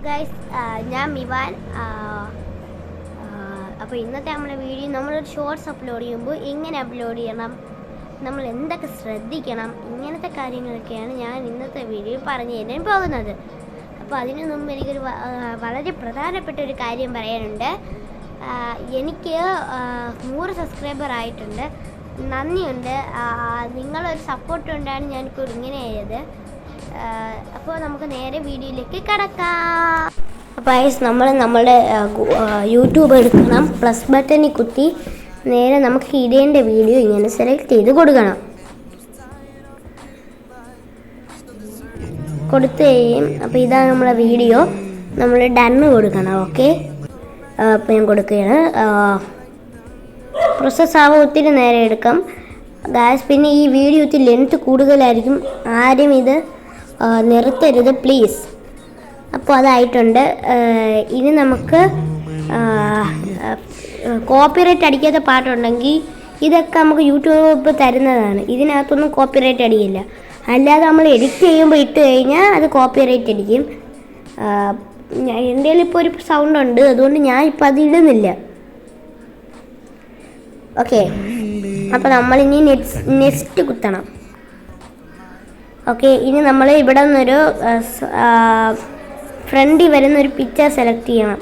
Guys, ഞാൻ മിവാൻ. അപ്പോൾ ഇന്നത്തെ നമ്മുടെ വീഡിയോ നമ്മളൊരു ഷോർട്സ് അപ്ലോഡ് ചെയ്യുമ്പോൾ എങ്ങനെ അപ്ലോഡ് ചെയ്യണം, നമ്മൾ എന്തൊക്കെ ശ്രദ്ധിക്കണം, ഇങ്ങനത്തെ കാര്യങ്ങളൊക്കെയാണ് ഞാൻ ഇന്നത്തെ വീഡിയോ പറഞ്ഞു തരാൻ പോകുന്നത്. അപ്പോൾ അതിനു മുമ്പ് എനിക്കൊരു വളരെ പ്രധാനപ്പെട്ട ഒരു കാര്യം പറയാനുണ്ട്. എനിക്ക് 100 സബ്സ്ക്രൈബർ ആയിട്ടുണ്ട്. നന്ദിയുണ്ട്. നിങ്ങളൊരു സപ്പോർട്ട് കൊണ്ടാണ് ഞാനിപ്പോൾ ഇങ്ങനെ ആയത്. അപ്പോൾ നമുക്ക് നേരെ വീഡിയോയിലേക്ക് കടക്കാം. അപ്പോൾ നമ്മളുടെ യൂട്യൂബ് എടുക്കണം, പ്ലസ് ബട്ടണിൽ കുത്തി നേരെ നമുക്ക് ഇടേണ്ട വീഡിയോ ഇങ്ങനെ സെലക്ട് ചെയ്ത് കൊടുക്കണം. കൊടുത്തു കഴിയും. അപ്പോൾ ഇതാണ് നമ്മളെ വീഡിയോ, നമ്മൾ ഡണ്ണ് കൊടുക്കണം. ഓക്കെ, അപ്പോൾ ഞാൻ കൊടുക്കുകയാണ്. പ്രോസസ്സ് ആവാൻ ഒത്തിരി നേരം എടുക്കും ഗായ്സ്. പിന്നെ ഈ വീഡിയോ ഒത്തിരി ലെങ്ത് കൂടുതലായിരിക്കും, ആരും ഇത് നിർത്തരുത് പ്ലീസ്. അപ്പോൾ അതായിട്ടുണ്ട്. ഇനി നമുക്ക് കോപ്പിറൈറ്റ് അടിക്കാത്ത പാട്ടുണ്ടെങ്കിൽ ഇതൊക്കെ നമുക്ക് യൂട്യൂബ് തരുന്നതാണ്. ഇതിനകത്തൊന്നും കോപ്പിറൈറ്റ് അടിക്കില്ല. അല്ലാതെ നമ്മൾ എഡിറ്റ് ചെയ്യുമ്പോൾ ഇട്ട് കഴിഞ്ഞാൽ അത് കോപ്പിറൈറ്റ് അടിക്കും. എൻ്റെ കയ്യിൽ ഇപ്പോൾ ഒരു സൗണ്ട് ഉണ്ട്, അതുകൊണ്ട് ഞാൻ ഇപ്പോൾ അത് ഇടുന്നില്ല. ഓക്കെ, അപ്പോൾ നമ്മളിനി നെക്സ്റ്റ് കുത്തണം. ഓക്കെ, ഇനി നമ്മൾ ഇവിടെ നിന്നൊരു ഫ്രണ്ടിൽ വരുന്നൊരു പിക്ചർ സെലക്ട് ചെയ്യണം.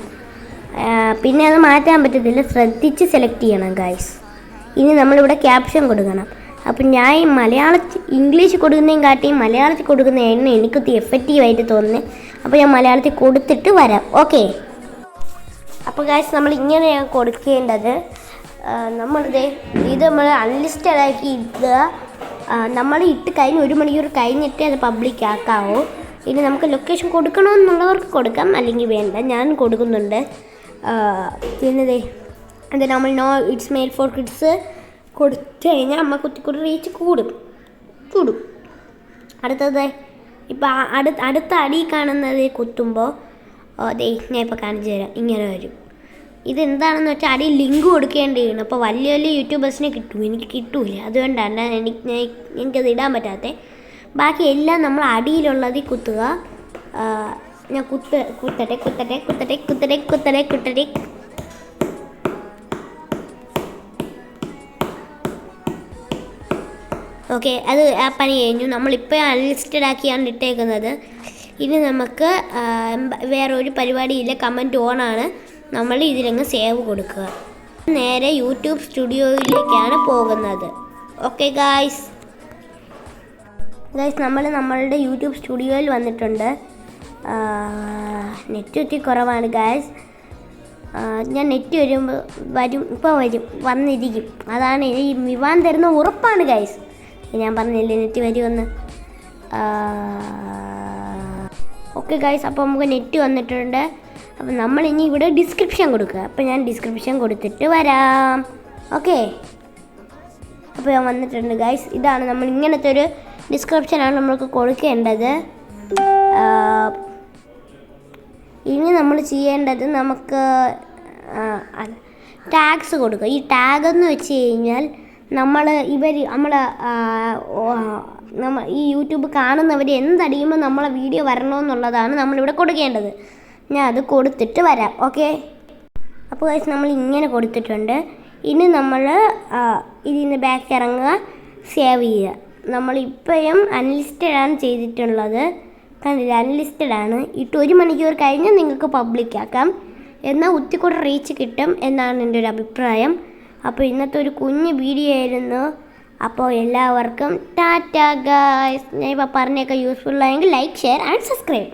പിന്നെ അത് മാറ്റാൻ പറ്റത്തില്ല, ശ്രദ്ധിച്ച് സെലക്ട് ചെയ്യണം ഗൈസ്. ഇനി നമ്മളിവിടെ ക്യാപ്ഷൻ കൊടുക്കണം. അപ്പം ഞാൻ ഇംഗ്ലീഷ് കൊടുക്കുന്നതിനും കാട്ടിയും മലയാളത്തിൽ കൊടുക്കുന്നതാണ് എനിക്കൊത്തി എഫക്റ്റീവായിട്ട് തോന്നുന്നത്. അപ്പോൾ ഞാൻ മലയാളത്തിൽ കൊടുത്തിട്ട് വരാം. ഓക്കെ, അപ്പോൾ ഗൈസ് നമ്മൾ ഇങ്ങനെയാണ് കൊടുക്കേണ്ടത്. ഇത് നമ്മൾ അൺലിസ്റ്റഡ് ആക്കി ഇടുക. നമ്മൾ ഇട്ട് കഴിഞ്ഞ് 1 മണിക്കൂർ കഴിഞ്ഞിട്ട് അത് പബ്ലിക് ആക്കാവൂ. ഇനി നമുക്ക് ലൊക്കേഷൻ കൊടുക്കണമെന്നുള്ളവർക്ക് കൊടുക്കാം, അല്ലെങ്കിൽ വേണ്ട. ഞാൻ കൊടുക്കുന്നുണ്ട്. പിന്നെ അത് നമ്മൾ no it's made for kids കൊടുത്തു കഴിഞ്ഞാൽ നമ്മൾ കുത്തിക്കൂടി റീച്ച് കൂടും. അടുത്തത് ഇപ്പം അടുത്ത അടി കാണുന്നത് കുത്തുമ്പോൾ ഞാൻ ഇപ്പോൾ കാണിച്ചു തരാം. ഇങ്ങനെ വരും. ഇതെന്താണെന്ന് വെച്ചാൽ അടി ലിങ്ക് കൊടുക്കേണ്ടതാണ്. അപ്പോൾ വലിയ വലിയ യൂട്യൂബേഴ്സിനെ കിട്ടും, എനിക്ക് കിട്ടൂല. അതുകൊണ്ടാണ് എനിക്കത് ഇടാൻ പറ്റാത്തത്. ബാക്കി എല്ലാം നമ്മൾ അടിയിലുള്ളതിൽ കുത്തുക. ഞാൻ കുത്തട്ടെ. ഓക്കെ, അത് ആ പണി കഴിഞ്ഞു. നമ്മളിപ്പോൾ അൺലിസ്റ്റഡ് ആക്കിയാണ് ഇട്ടേക്കുന്നത്. ഇനി നമുക്ക് വേറെ ഒരു പരിപാടിയില്ല, കമൻറ്റ് ഓണാണ്. നമ്മൾ ഇതിലങ്ങ് സേവ് കൊടുക്കുക. നേരെ യൂട്യൂബ് സ്റ്റുഡിയോയിലേക്കാണ് പോകുന്നത്. ഓക്കെ ഗായ്സ്, നമ്മളുടെ യൂട്യൂബ് സ്റ്റുഡിയോയിൽ വന്നിട്ടുണ്ട്. നെറ്റ് ഒത്തിരി കുറവാണ് ഗായ്സ്. ഞാൻ നെറ്റ് വന്നിരിക്കും. അതാണ് ഈ വിവാൻ തരുന്ന ഉറപ്പാണ് ഗായ്സ്. ഞാൻ പറഞ്ഞില്ലേ നെറ്റ് വരുമെന്ന്. ഓക്കെ ഗായ്സ്, അപ്പോൾ നമുക്ക് നെറ്റ് വന്നിട്ടുണ്ട്. അപ്പം നമ്മളിനി ഇവിടെ ഡിസ്ക്രിപ്ഷൻ കൊടുക്കുക. അപ്പോൾ ഞാൻ ഡിസ്ക്രിപ്ഷൻ കൊടുത്തിട്ട് വരാം. ഓക്കെ, അപ്പോൾ ഞാൻ വന്നിട്ടുണ്ട് ഗൈസ്. ഇതാണ് നമ്മൾ ഇങ്ങനത്തെ ഒരു ഡിസ്ക്രിപ്ഷനാണ് നമ്മൾക്ക് കൊടുക്കേണ്ടത്. ഇനി നമ്മൾ ചെയ്യേണ്ടത് നമുക്ക് ടാഗ്സ് കൊടുക്കുക. ഈ ടാഗ് എന്ന് വെച്ച് കഴിഞ്ഞാൽ നമ്മൾ ഈ യൂട്യൂബ് കാണുന്നവർ എന്തടിയുമ്പോൾ നമ്മളെ വീഡിയോ വരണമെന്നുള്ളതാണ് നമ്മളിവിടെ കൊടുക്കേണ്ടത്. ഞാൻ അത് കൊടുത്തിട്ട് വരാം. ഓക്കെ, അപ്പോൾ ഗൈസ് നമ്മൾ ഇങ്ങനെ കൊടുത്തിട്ടുണ്ട്. ഇനി നമ്മൾ ഇതിന് ബാക്ക് ഇറങ്ങുക, സേവ് ചെയ്യുക. നമ്മളിപ്പോഴും അൺലിസ്റ്റഡ് ആണ് ചെയ്തിട്ടുള്ളത്. കണ്ടില്ല, അൺലിസ്റ്റഡ് ആണ്. 1 മണിക്കൂർ കഴിഞ്ഞ് നിങ്ങൾക്ക് പബ്ലിക് ആക്കാം. എന്നാൽ ഒത്തിരി റീച്ച് കിട്ടും എന്നാണ് എൻ്റെ ഒരു അഭിപ്രായം. അപ്പോൾ ഇന്നത്തെ ഒരു കുഞ്ഞ് വീഡിയോ ആയിരുന്നു. അപ്പോൾ എല്ലാവർക്കും ടാറ്റാ ഗൈസ്. ഞാൻ ഇപ്പോൾ പറഞ്ഞൊക്കെ യൂസ്ഫുൾ ആയെങ്കിൽ ലൈക്ക്, ഷെയർ ആൻഡ് സബ്സ്ക്രൈബ്.